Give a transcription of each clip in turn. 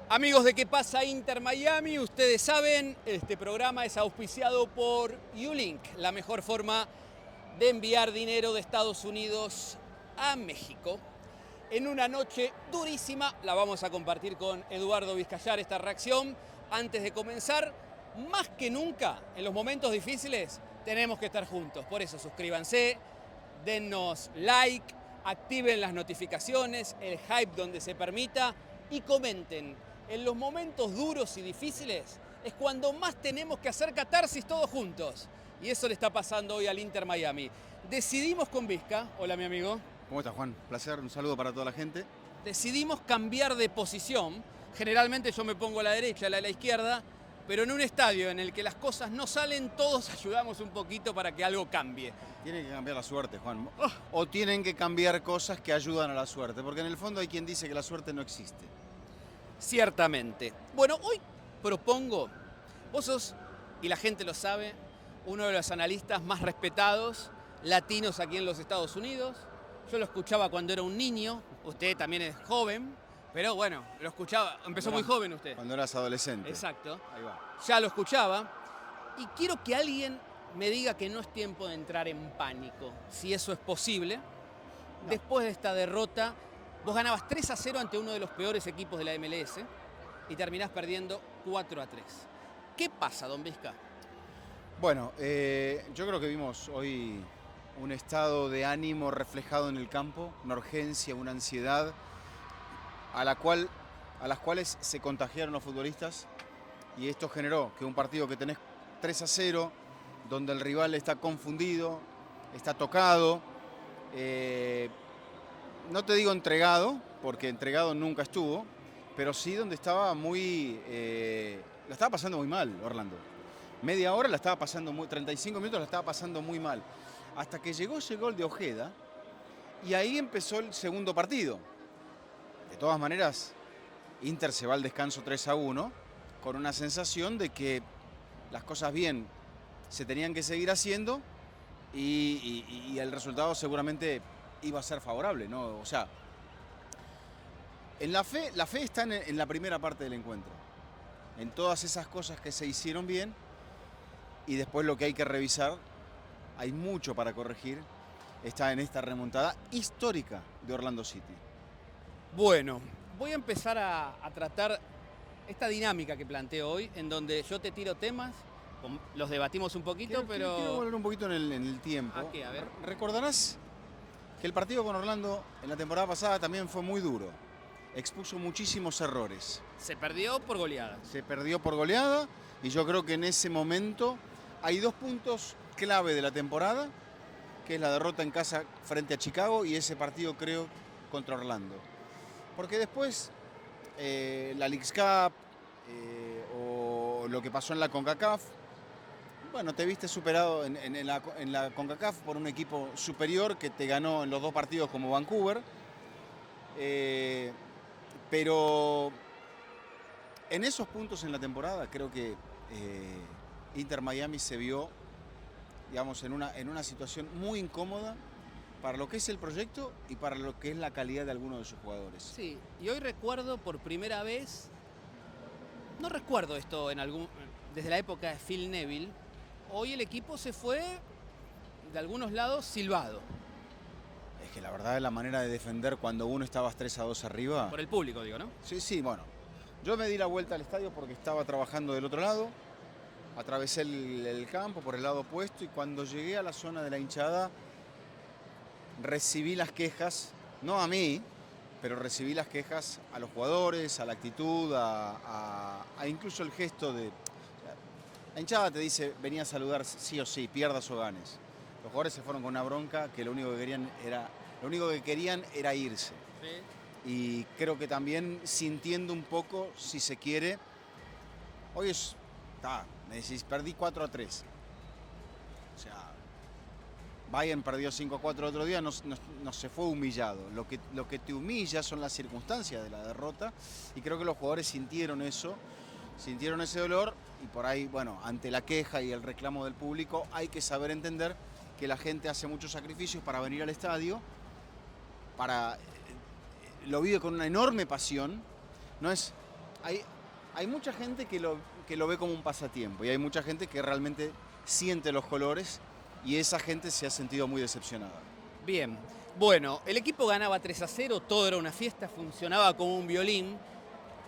Amigos de ¿Qué pasa Inter Miami? Ustedes saben, este programa es auspiciado por Ulink, la mejor forma de enviar dinero de Estados Unidos a México. En una noche durísima, la vamos a compartir con Eduardo Vizcayar esta reacción. Antes de comenzar, más que nunca, en los momentos difíciles, tenemos que estar juntos. Por eso suscríbanse, dennos like, activen las notificaciones, el hype donde se permita y comenten. En los momentos duros y difíciles es cuando más tenemos que hacer catarsis todos juntos. Y eso le está pasando hoy al Inter Miami. Decidimos con Vizca, hola mi amigo. ¿Cómo estás, Juan? Placer, un saludo para toda la gente. Decidimos cambiar de posición. Generalmente yo me pongo a la derecha, a la izquierda, pero en un estadio en el que las cosas no salen, todos ayudamos un poquito para que algo cambie. Tiene que cambiar la suerte, Juan. O tienen que cambiar cosas que ayudan a la suerte, porque en el fondo hay quien dice que la suerte no existe. Ciertamente. Bueno, hoy propongo, vos sos, y la gente lo sabe, uno de los analistas más respetados latinos aquí en los Estados Unidos. Yo lo escuchaba cuando era un niño, usted también es joven, pero bueno, lo escuchaba, empezó muy joven usted. Cuando eras adolescente. Exacto. Ahí va. Ya lo escuchaba y quiero que alguien me diga que no es tiempo de entrar en pánico, si eso es posible. No. Después de esta derrota, vos ganabas 3-0 ante uno de los peores equipos de la MLS y terminás perdiendo 4-3. ¿Qué pasa, don Vizca? Bueno, yo creo que vimos hoy un estado de ánimo reflejado en el campo, una urgencia, una ansiedad, a las cuales se contagiaron los futbolistas, y esto generó que un partido que tenés 3-0, donde el rival está confundido, está tocado, no te digo entregado, porque entregado nunca estuvo, pero sí donde estaba la estaba pasando muy mal Orlando. Media hora la estaba pasando 35 minutos la estaba pasando muy mal. Hasta que llegó ese gol de Ojeda y ahí empezó el segundo partido. De todas maneras, Inter se va al descanso 3-1 con una sensación de que las cosas bien se tenían que seguir haciendo y el resultado seguramente iba a ser favorable, ¿no? O sea, la fe está en la primera parte del encuentro, en todas esas cosas que se hicieron bien, y después lo que hay que revisar, hay mucho para corregir, está en esta remontada histórica de Orlando City. Bueno, voy a empezar a tratar esta dinámica que planteo hoy, en donde yo te tiro temas, los debatimos un poquito, pero... Quiero volver un poquito en el tiempo. ¿A qué? A ver. Recordarás que el partido con Orlando en la temporada pasada también fue muy duro. Expuso muchísimos errores. Se perdió por goleada. Se perdió por goleada, y yo creo que en ese momento hay dos puntos clave de la temporada, que es la derrota en casa frente a Chicago y ese partido, creo, contra Orlando. Porque después la Leagues Cup o lo que pasó en la CONCACAF, bueno, te viste superado en la CONCACAF por un equipo superior que te ganó en los dos partidos como Vancouver. Pero en esos puntos en la temporada creo que Inter Miami se vio, digamos, en una situación muy incómoda para lo que es el proyecto y para lo que es la calidad de algunos de sus jugadores. Sí, y hoy recuerdo por primera vez, no recuerdo esto desde la época de Phil Neville, hoy el equipo se fue de algunos lados silbado. Es que la verdad es la manera de defender cuando uno estaba 3-2 arriba. Por el público, digo, ¿no? Sí, bueno. Yo me di la vuelta al estadio porque estaba trabajando del otro lado. Atravesé el campo por el lado opuesto y cuando llegué a la zona de la hinchada recibí las quejas, no a mí, pero recibí las quejas a los jugadores, a la actitud, a incluso el gesto de... La hinchada te dice, venía a saludar sí o sí, pierdas o ganes. Los jugadores se fueron con una bronca que lo único que querían era irse. Sí. Y creo que también sintiendo un poco, si se quiere, hoy es... me decís, perdí 4-3. O sea, Bayern perdió 5-4 el otro día, no se fue humillado. Lo que te humilla son las circunstancias de la derrota, y creo que los jugadores sintieron eso, sintieron ese dolor, y por ahí, bueno, ante la queja y el reclamo del público, hay que saber entender que la gente hace muchos sacrificios para venir al estadio, lo vive con una enorme pasión. No es hay mucha gente que lo ve como un pasatiempo y hay mucha gente que realmente siente los colores y esa gente se ha sentido muy decepcionada. Bien, bueno, el equipo ganaba 3-0, todo era una fiesta, funcionaba como un violín.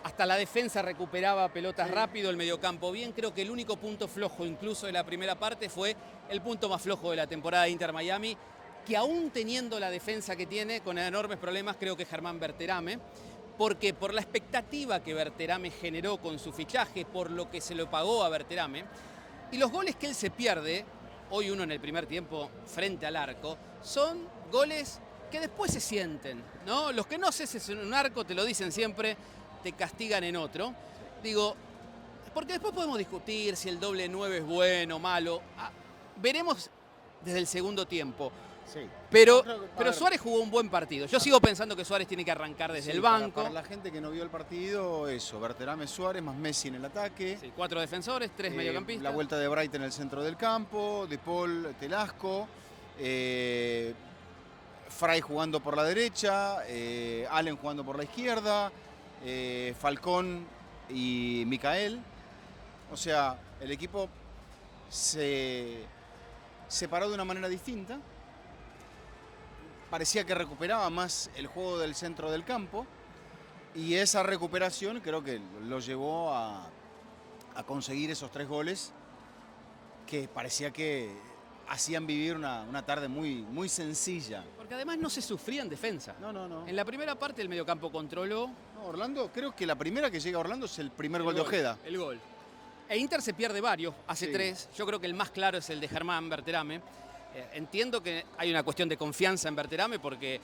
Hasta la defensa recuperaba pelotas rápido, el mediocampo bien. Creo que el único punto flojo, incluso de la primera parte, fue el punto más flojo de la temporada de Inter Miami, que aún teniendo la defensa que tiene, con enormes problemas, creo que Germán Berterame, porque por la expectativa que Berterame generó con su fichaje, por lo que se lo pagó a Berterame, y los goles que él se pierde, hoy uno en el primer tiempo frente al arco, son goles que después se sienten, ¿no? Los que no ceses en un arco te lo dicen siempre, te castigan en otro. Digo, porque después podemos discutir si el doble 9 es bueno o malo. Veremos desde el segundo tiempo. Sí. Pero Suárez jugó un buen partido. Yo sigo pensando que Suárez tiene que arrancar desde el banco. Para la gente que no vio el partido, eso, Berterame, Suárez, más Messi en el ataque. Sí, 4 defensores, 3 mediocampistas. La vuelta de Bright en el centro del campo, De Paul, Telasco, Fray jugando por la derecha, Allen jugando por la izquierda, Falcón y Micael. O sea, el equipo se paró de una manera distinta. Parecía que recuperaba más el juego del centro del campo y esa recuperación creo que lo llevó a conseguir esos 3 goles que parecía que hacían vivir una tarde muy sencilla. Porque además no se sufría en defensa. No. En la primera parte el mediocampo controló. No, Orlando, creo que la primera que llega a Orlando es el primer gol de Ojeda. El gol. E Inter se pierde varios, hace 3. Yo creo que el más claro es el de Germán Berterame. Entiendo que hay una cuestión de confianza en Berterame porque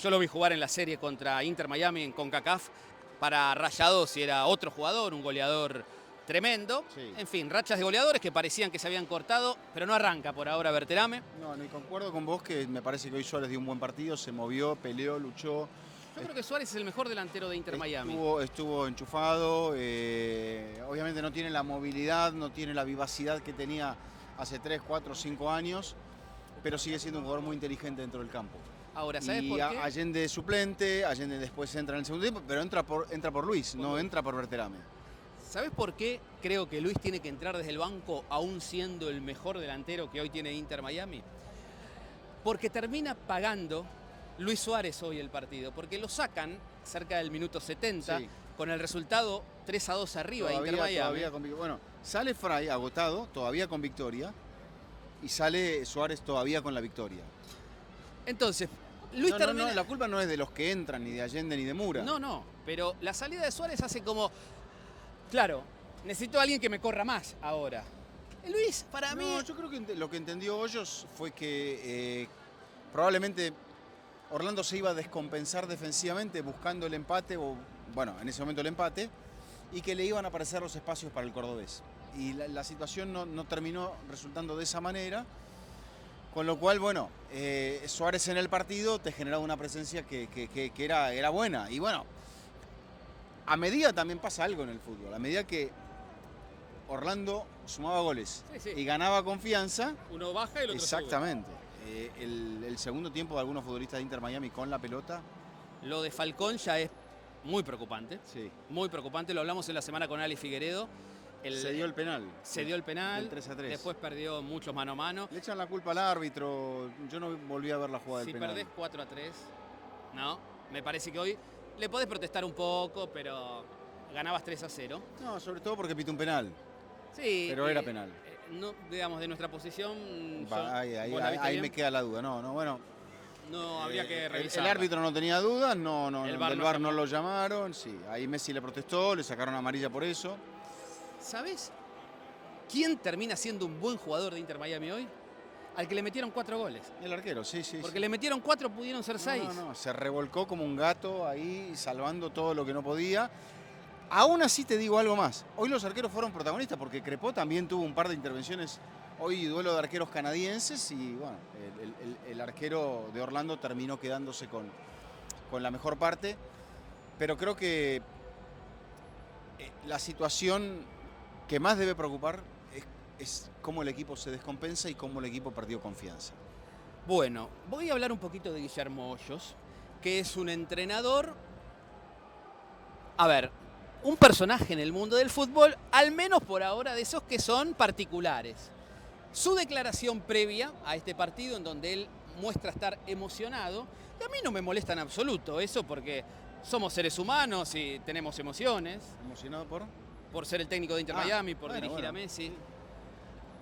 yo lo vi jugar en la serie contra Inter Miami en CONCACAF. Para Rayados y era otro jugador, un goleador tremendo. Sí. En fin, rachas de goleadores que parecían que se habían cortado, pero no arranca por ahora Berterame. No, y concuerdo con vos que me parece que hoy Suárez dio un buen partido, se movió, peleó, luchó. Yo creo que Suárez es el mejor delantero de Inter Miami. Estuvo enchufado, obviamente no tiene la movilidad, no tiene la vivacidad que tenía hace 3, 4, 5 años, pero sigue siendo un jugador muy inteligente dentro del campo. Ahora, ¿sabes por qué? Allende es suplente, Allende después entra en el segundo tiempo, pero entra por Luis, no entra por Berterame. ¿Sabes por qué creo que Luis tiene que entrar desde el banco aún siendo el mejor delantero que hoy tiene Inter Miami? Porque termina pagando Luis Suárez hoy el partido, porque lo sacan cerca del minuto 70, con el resultado 3-2 arriba Inter Miami. Bueno, sale Fray agotado, todavía con victoria, y sale Suárez todavía con la victoria. Entonces, Luis termina... No, la culpa no es de los que entran, ni de Allende, ni de Mura. No, pero la salida de Suárez hace como... Claro, necesito a alguien que me corra más ahora. Luis, para mí... Yo creo que lo que entendió Hoyos fue que probablemente Orlando se iba a descompensar defensivamente buscando el empate, en ese momento el empate, y que le iban a aparecer los espacios para el cordobés. Y la situación no terminó resultando de esa manera, con lo cual, Suárez en el partido te generaba una presencia que era buena. Y bueno, a medida también pasa algo en el fútbol, a medida que Orlando sumaba goles y ganaba confianza. Uno baja y el otro exactamente. El segundo tiempo de algunos futbolistas de Inter Miami con la pelota. Lo de Falcón ya es muy preocupante. Sí. Muy preocupante, lo hablamos en la semana con Ali Figueredo. Se dio el penal. Se dio el penal. El 3-3. Después perdió muchos mano a mano. Le echan la culpa al árbitro. Yo no volví a ver la jugada del penal. Si perdés 4-3, no, me parece que hoy le podés protestar un poco, pero ganabas 3-0. No, sobre todo porque pite un penal. Sí. Pero era penal. No, digamos, de nuestra posición... Ahí me queda la duda. No, habría que revisar. El árbitro no tenía dudas, el VAR no lo llamaron. Sí, ahí Messi le protestó, le sacaron amarilla por eso. ¿Sabes quién termina siendo un buen jugador de Inter Miami hoy? Al que le metieron 4 goles. El arquero, sí. Porque le metieron 4, pudieron ser 6. No, se revolcó como un gato ahí, salvando todo lo que no podía. Aún así te digo algo más. Hoy los arqueros fueron protagonistas porque Crepó también tuvo un par de intervenciones. Hoy duelo de arqueros canadienses y el arquero de Orlando terminó quedándose con la mejor parte. Pero creo que la situación que más debe preocupar es cómo el equipo se descompensa y cómo el equipo perdió confianza. Bueno, voy a hablar un poquito de Guillermo Hoyos, que es un entrenador... A ver, un personaje en el mundo del fútbol, al menos por ahora, de esos que son particulares. Su declaración previa a este partido, en donde él muestra estar emocionado, y a mí no me molesta en absoluto eso, porque somos seres humanos y tenemos emociones. ¿Emocionado por? Por ser el técnico de Inter Miami, por dirigir a Messi.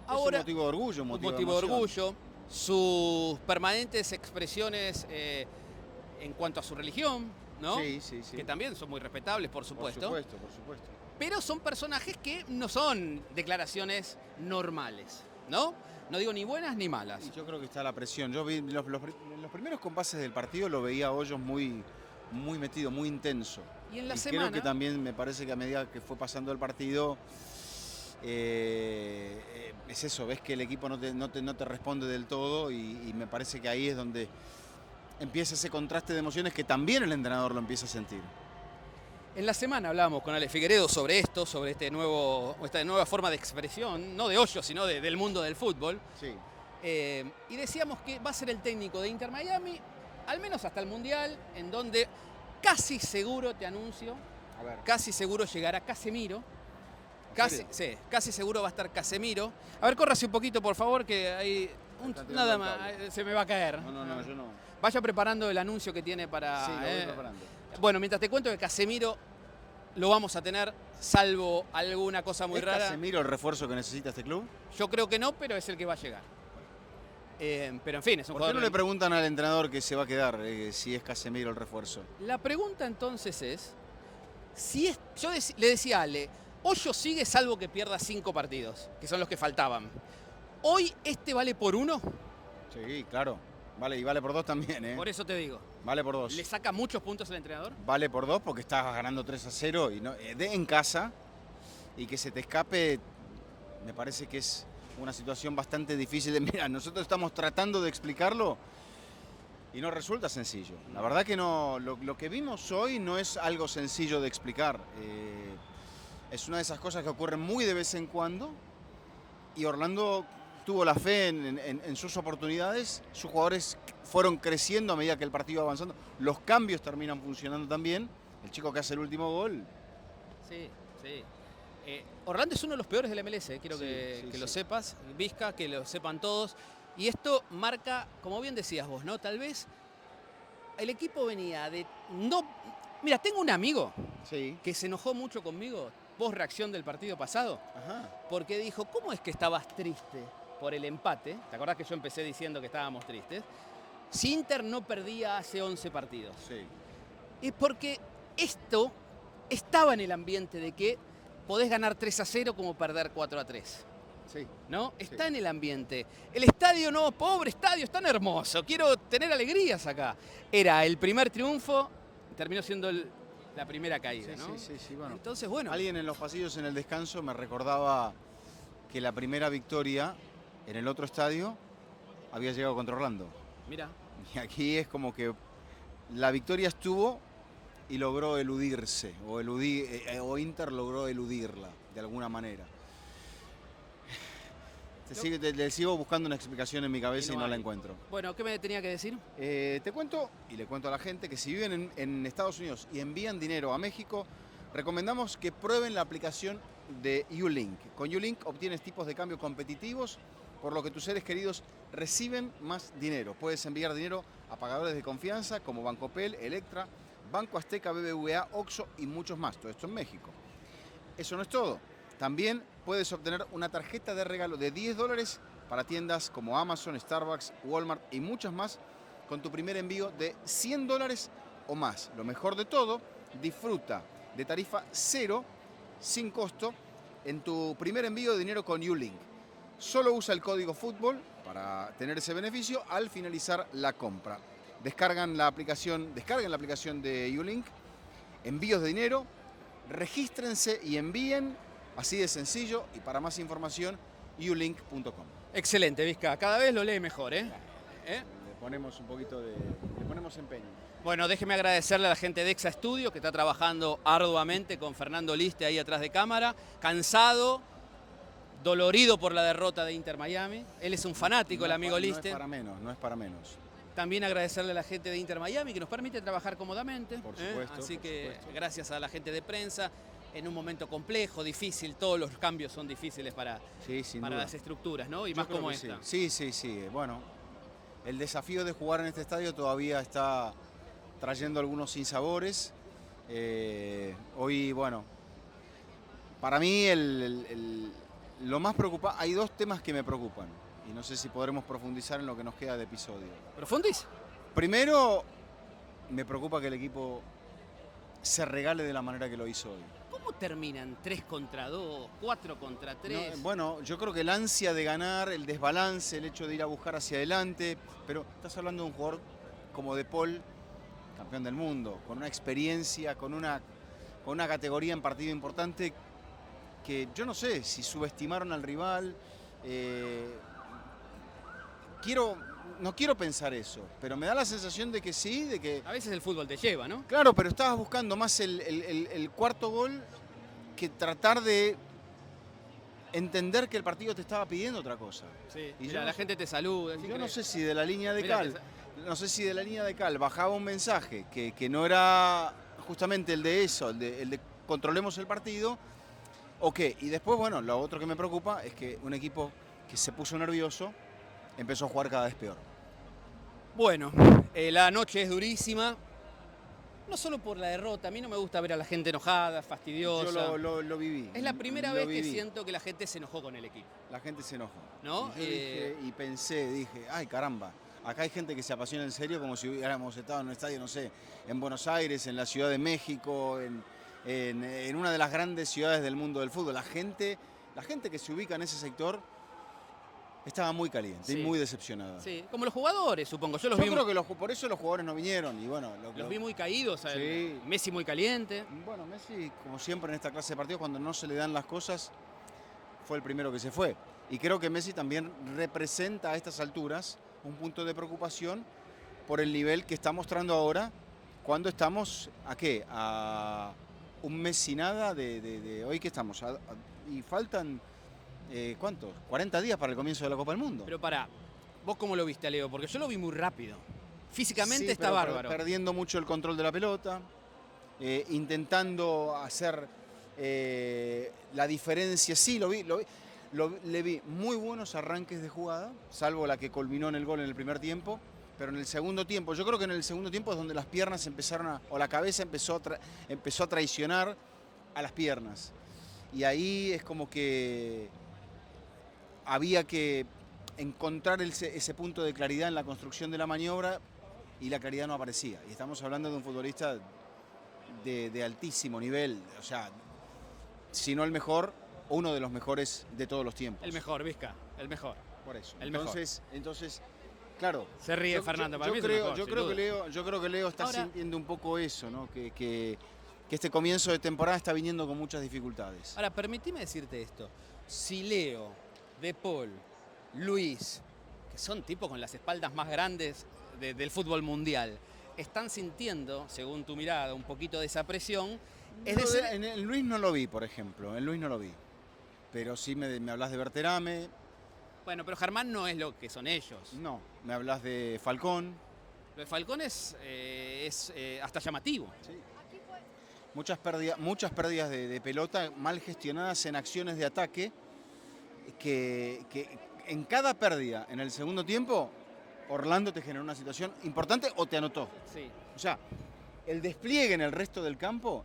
Ahora, es un motivo de orgullo, un motivo de orgullo. Sus permanentes expresiones en cuanto a su religión, ¿no? Sí. Que también son muy respetables, por supuesto. Por supuesto. Pero son personajes que no son declaraciones normales, ¿no? No digo ni buenas ni malas. Y yo creo que está la presión. Yo vi los primeros compases del partido, lo veía a Hoyos muy metido, muy intenso. Y en la semana... Creo que también me parece que a medida que fue pasando el partido, es eso, ves que el equipo no te responde del todo y me parece que ahí es donde empieza ese contraste de emociones que también el entrenador lo empieza a sentir. En la semana hablábamos con Ale Figueredo sobre esto, sobre esta nueva forma de expresión, no de Hoyos, sino del mundo del fútbol. Sí. Y decíamos que va a ser el técnico de Inter Miami, al menos hasta el Mundial, en donde casi seguro, te anuncio, casi seguro llegará Casemiro. Casi seguro va a estar Casemiro. A ver, córrase un poquito, por favor, que hay nada más, se me va a caer. No, yo no. Vaya preparando el anuncio que tiene para... Sí, lo voy preparando. Bueno, mientras te cuento que Casemiro lo vamos a tener, salvo alguna cosa muy rara. ¿Es Casemiro el refuerzo que necesita este club? Yo creo que no, pero es el que va a llegar. Pero en fin, es un ¿Por jugador... qué no le preguntan al entrenador que se va a quedar si es Casemiro el refuerzo? La pregunta entonces es, si es... le decía a Ale, Hoyos sigue salvo que pierda 5 partidos, que son los que faltaban. ¿Hoy este vale por 1? Sí, claro. Vale, y vale por 2 también, ¿eh? Por eso te digo. Vale por 2. ¿Le saca muchos puntos al entrenador? Vale por 2 porque estás ganando 3-0 y no, en casa, y que se te escape, me parece que es una situación bastante difícil de mirar. Nosotros estamos tratando de explicarlo y no resulta sencillo. La verdad que no, lo que vimos hoy no es algo sencillo de explicar. Es una de esas cosas que ocurren muy de vez en cuando y Orlando tuvo la fe en sus oportunidades. Sus jugadores fueron creciendo a medida que el partido iba avanzando. Los cambios terminan funcionando también. El chico que hace el último gol. Sí. Orlando es uno de los peores del MLS, quiero que lo sepas. Vizca, que lo sepan todos. Y esto marca, como bien decías vos, ¿no? Tal vez el equipo venía de... Mira, tengo un amigo que se enojó mucho conmigo post reacción del partido pasado. Ajá. Porque dijo, ¿cómo es que estabas triste por el empate? ¿Te acordás que yo empecé diciendo que estábamos tristes? Si Inter no perdía hace 11 partidos. Sí. Es porque esto estaba en el ambiente de que podés ganar 3-0 como perder 4-3. Sí. ¿No? Está en el ambiente. El estadio, no, pobre estadio, es tan hermoso. Quiero tener alegrías acá. Era el primer triunfo, terminó siendo la primera caída, ¿no? Sí, bueno. Entonces, bueno. Alguien en los pasillos en el descanso me recordaba que la primera victoria en el otro estadio había llegado contra Orlando. Mira. Y aquí es como que la victoria estuvo y logró eludirse, o Inter logró eludirla de alguna manera. Le sigo buscando una explicación en mi cabeza y no la encuentro. Bueno, ¿qué me tenía que decir? Te cuento, y le cuento a la gente, que si viven en Estados Unidos y envían dinero a México, recomendamos que prueben la aplicación de Ulink. Con Ulink obtienes tipos de cambio competitivos, por lo que tus seres queridos reciben más dinero. Puedes enviar dinero a pagadores de confianza como Bancopel, Electra, Banco Azteca, BBVA, Oxxo y muchos más. Todo esto en México. Eso no es todo. También puedes obtener una tarjeta de regalo de $10 para tiendas como Amazon, Starbucks, Walmart y muchas más con tu primer envío de $100 o más. Lo mejor de todo, disfruta de tarifa 0 sin costo en tu primer envío de dinero con Ulink. Solo usa el código FÚTBOL para tener ese beneficio al finalizar la compra. Descarguen la aplicación de Ulink, envíos de dinero, regístrense y envíen, así de sencillo, y para más información, ulink.com. Excelente, Vizca, cada vez lo lee mejor, ¿eh? Le ponemos le ponemos empeño. Bueno, déjeme agradecerle a la gente de Exa Studio que está trabajando arduamente con Fernando Liste ahí atrás de cámara, cansado, dolorido por la derrota de Inter Miami. Él es un fanático, el amigo Liste. No es para menos. También agradecerle a la gente de Inter Miami que nos permite trabajar cómodamente. Por supuesto. Así que gracias a la gente de prensa en un momento complejo, difícil, todos los cambios son difíciles para Sí, sin duda. las estructuras, ¿no? Y Yo más creo como que esta. Sí. Bueno, el desafío de jugar en este estadio todavía está trayendo algunos sinsabores. Hoy, bueno, para mí lo más preocupante, hay dos temas que me preocupan y no sé si podremos profundizar en lo que nos queda de episodio. ¿Profundiza? Primero, me preocupa que el equipo se regale de la manera que lo hizo hoy. ¿Cómo terminan 3 contra 2, 4 contra 3? No, bueno, yo creo que el ansia de ganar, el desbalance, el hecho de ir a buscar hacia adelante, pero estás hablando de un jugador como De Paul, campeón del mundo, con una experiencia, con una categoría en partido importante que yo no sé si subestimaron al rival. No quiero pensar eso, pero me da la sensación de que sí, de que... A veces el fútbol te lleva, ¿no? Claro, pero estabas buscando más el cuarto gol que tratar de entender que el partido te estaba pidiendo otra cosa. Sí. Y Mira, yo la gente te saluda. es Yo increíble. no sé si de la línea de Mira, Cal, no sé si de la línea de Cal bajaba un mensaje que no era justamente el de eso, el de controlemos el partido, o qué. Y después, bueno, lo otro que me preocupa es que un equipo que se puso nervioso empezó a jugar cada vez peor. Bueno, la noche es durísima. No solo por la derrota, a mí no me gusta ver a la gente enojada, fastidiosa. Yo lo viví. Es la primera lo vez que viví. siento que la gente se enojó con el equipo. La gente se enojó. ¿No? Y yo dije, ay caramba, acá hay gente que se apasiona en serio como si hubiéramos estado en un estadio, no sé, en Buenos Aires, en la Ciudad de México, en una de las grandes ciudades del mundo del fútbol. La gente que se ubica en ese sector estaba muy caliente Sí. y muy decepcionada. Sí, como los jugadores, supongo. Yo Yo creo que por eso los jugadores no vinieron y bueno, los vi muy caídos. Sí. Messi muy caliente. Bueno, Messi, como siempre en esta clase de partidos, cuando no se le dan las cosas, fue el primero que se fue. Y creo que Messi también representa a estas alturas un punto de preocupación por el nivel que está mostrando ahora, cuando estamos, ¿a qué? A un mes y nada de hoy que estamos. Y faltan, ¿cuántos? 40 días para el comienzo de la Copa del Mundo. Pero pará, ¿vos cómo lo viste, Leo? Porque yo lo vi muy rápido. Físicamente Sí, está pero bárbaro. perdiendo mucho el control de la pelota, intentando hacer la diferencia. Sí, le vi muy buenos arranques de jugada, salvo la que culminó en el gol en el primer tiempo, pero en el segundo tiempo, yo creo que en el segundo tiempo es donde las piernas o la cabeza empezó a traicionar a las piernas. Y ahí es como que había que encontrar ese punto de claridad en la construcción de la maniobra y la claridad no aparecía. Y estamos hablando de un futbolista de altísimo nivel, o sea, si no el mejor, uno de los mejores de todos los tiempos. El mejor, Vizca, el mejor. Por eso. El mejor. Entonces, claro. Se ríe Fernando, para mí es el mejor, yo sin creo duda. que Leo está Ahora- sintiendo un poco eso, ¿no? Que este comienzo de temporada está viniendo con muchas dificultades. Ahora, permitime decirte esto. Si Leo, De Paul, Luis, que son tipos con las espaldas más grandes del fútbol mundial, están sintiendo, según tu mirada, un poquito de esa presión, es No, decir, en Luis no lo vi, por ejemplo. En Luis no lo vi. Pero sí me hablas de Berterame. bueno, pero Germán no es lo que son ellos. No. Me hablas de Falcón. Lo de Falcón es hasta llamativo. Sí. Muchas pérdidas de pelota mal gestionadas en acciones de ataque que en cada pérdida en el segundo tiempo Orlando te generó una situación importante o te anotó. Sí. O sea, el despliegue en el resto del campo,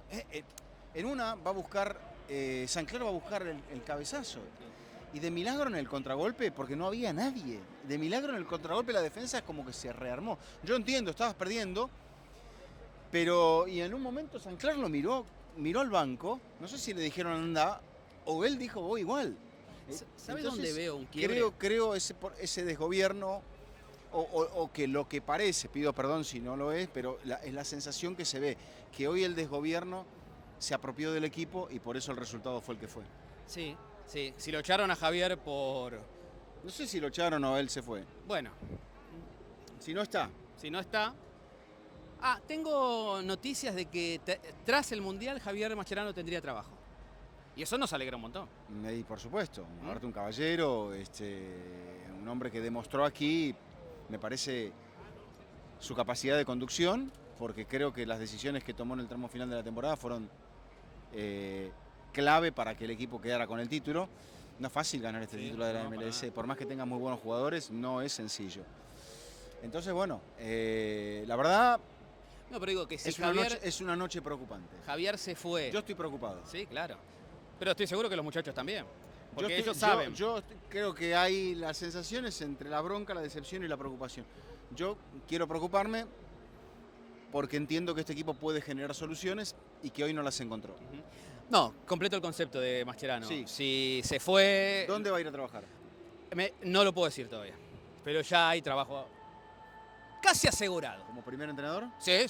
en una va a buscar, Sancler va a buscar el cabezazo. Y de milagro en el contragolpe, porque no había nadie, de milagro en el contragolpe la defensa es como que se rearmó. Yo entiendo, estabas perdiendo, pero y en un momento Sancler lo miró al banco, no sé si le dijeron anda, o él dijo voy igual. ¿Sabes Entonces, dónde veo un quiebre? Creo ese desgobierno, o que lo que parece, pido perdón si no lo es, pero es la sensación que se ve, que hoy el desgobierno se apropió del equipo y por eso el resultado fue el que fue. Sí, sí. Si lo echaron a Javier por... No sé si lo echaron o él se fue. Bueno, Si no está. si no está... Ah, tengo noticias de que tras el Mundial Javier Mascherano tendría trabajo. Y eso nos alegra un montón. Y por supuesto, aparte un caballero, un hombre que demostró aquí, me parece, su capacidad de conducción, porque creo que las decisiones que tomó en el tramo final de la temporada fueron clave para que el equipo quedara con el título. No es fácil ganar este título de la MLS, por más que tenga muy buenos jugadores, no es sencillo. Entonces, bueno, la verdad No, pero digo que si es una noche preocupante. Javier se fue. Yo estoy preocupado. Sí, claro. Pero estoy seguro que los muchachos también. Porque ellos saben. Yo creo que hay las sensaciones entre la bronca, la decepción y la preocupación. Yo quiero preocuparme porque entiendo que este equipo puede generar soluciones y que hoy no las encontró. No, completo el concepto de Mascherano. Sí. Si se fue... ¿Dónde va a ir a trabajar? No lo puedo decir todavía. Pero ya hay trabajo casi asegurado. ¿Como primer entrenador? Sí.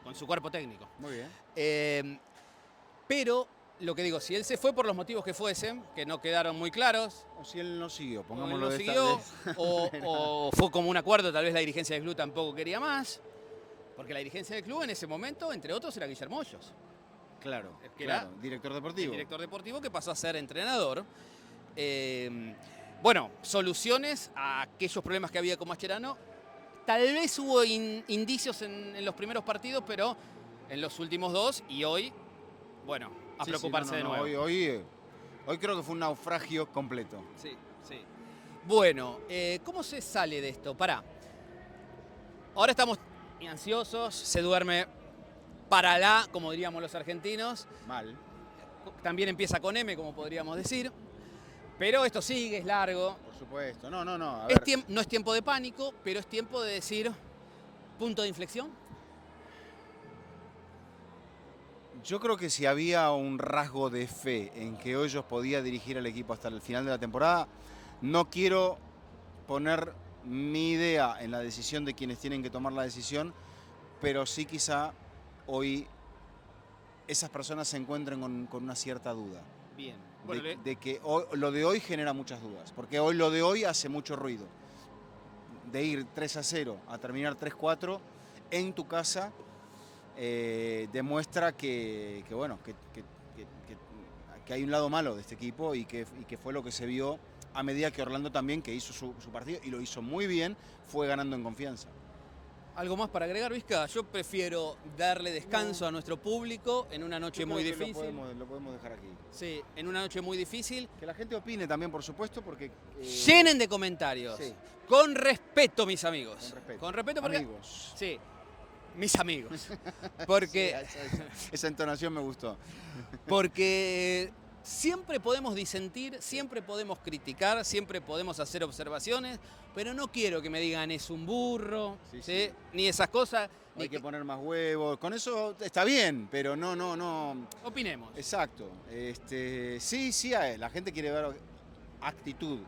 Con su cuerpo técnico. Muy bien. Pero lo que digo, si él se fue por los motivos que fuesen, que no quedaron muy claros, O si él no siguió, o él pongámoslo no de esta siguió, vez. o fue como un acuerdo, tal vez la dirigencia del club tampoco quería más, porque la dirigencia del club en ese momento, entre otros, era Guillermo Hoyos, Claro, que claro, era director el deportivo. director deportivo que pasó a ser entrenador. Bueno, soluciones a aquellos problemas que había con Mascherano. Tal vez hubo indicios en los primeros partidos, pero en los últimos dos y hoy, bueno, a Sí, preocuparse de nuevo. Hoy creo que fue un naufragio completo. Sí. Bueno, ¿cómo se sale de esto? Ahora estamos ansiosos, se duerme para la, como diríamos los argentinos. Mal. También empieza con M, como podríamos decir. Pero esto sigue, es largo. Por supuesto. No. A ver. No es tiempo de pánico, pero es tiempo de decir punto de inflexión. Yo creo que si había un rasgo de fe en que Hoyos podía dirigir al equipo hasta el final de la temporada, no quiero poner mi idea en la decisión de quienes tienen que tomar la decisión, pero sí quizá hoy esas personas se encuentren con una cierta duda. Bien. De que lo de hoy genera muchas dudas, porque hoy lo de hoy hace mucho ruido. De ir 3-0 a terminar 3-4 en tu casa demuestra que hay un lado malo de este equipo y que fue lo que se vio a medida que Orlando también, que hizo su partido y lo hizo muy bien, fue ganando en confianza. ¿Algo más para agregar, Vizca? Yo prefiero darle descanso a nuestro público en una noche muy difícil. Lo podemos dejar aquí. Sí, en una noche muy difícil. Que la gente opine también, por supuesto, porque... Llenen de comentarios. Sí. Con respeto, mis amigos. Con respeto. Porque... Amigos. Sí, mis amigos. Porque... Sí, esa entonación me gustó. Porque siempre podemos disentir, siempre podemos criticar, siempre podemos hacer observaciones, pero no quiero que me digan es un burro, ¿sí? Ni esas cosas. Hay que poner más huevos. Con eso está bien, pero no. Opinemos. Exacto. Sí, la gente quiere ver actitud.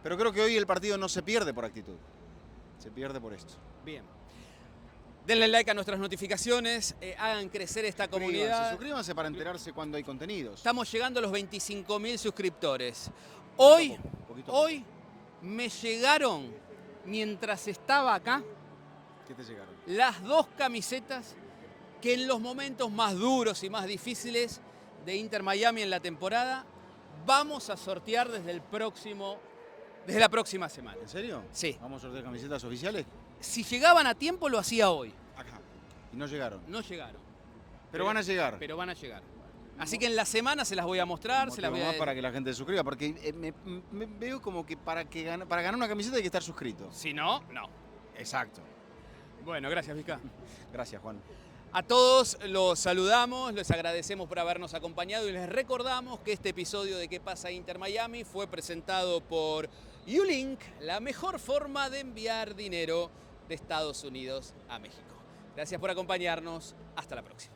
Pero creo que hoy el partido no se pierde por actitud. Se pierde por esto. Bien. Denle like a nuestras notificaciones, hagan crecer esta comunidad. Suscríbanse para enterarse cuando hay contenidos. Estamos llegando a los 25.000 suscriptores. Hoy me llegaron, mientras estaba acá, ¿Qué te llegaron? las 2 camisetas que en los momentos más duros y más difíciles de Inter Miami en la temporada vamos a sortear desde la próxima semana. ¿En serio? Sí. ¿Vamos a sortear camisetas oficiales? Si llegaban a tiempo lo hacía hoy. Acá. Y no llegaron. No llegaron. Pero van a llegar. Pero van a llegar. Así que en la semana se las voy a mostrar, se las voy a... Más para que la gente se suscriba, porque me veo como que para ganar una camiseta hay que estar suscrito. Si no, no. Exacto. Bueno, gracias, Vizca. Gracias, Juan. A todos los saludamos, les agradecemos por habernos acompañado y les recordamos que este episodio de ¿Qué pasa Inter Miami? Fue presentado por Ulink, la mejor forma de enviar dinero de Estados Unidos a México. Gracias por acompañarnos. Hasta la próxima.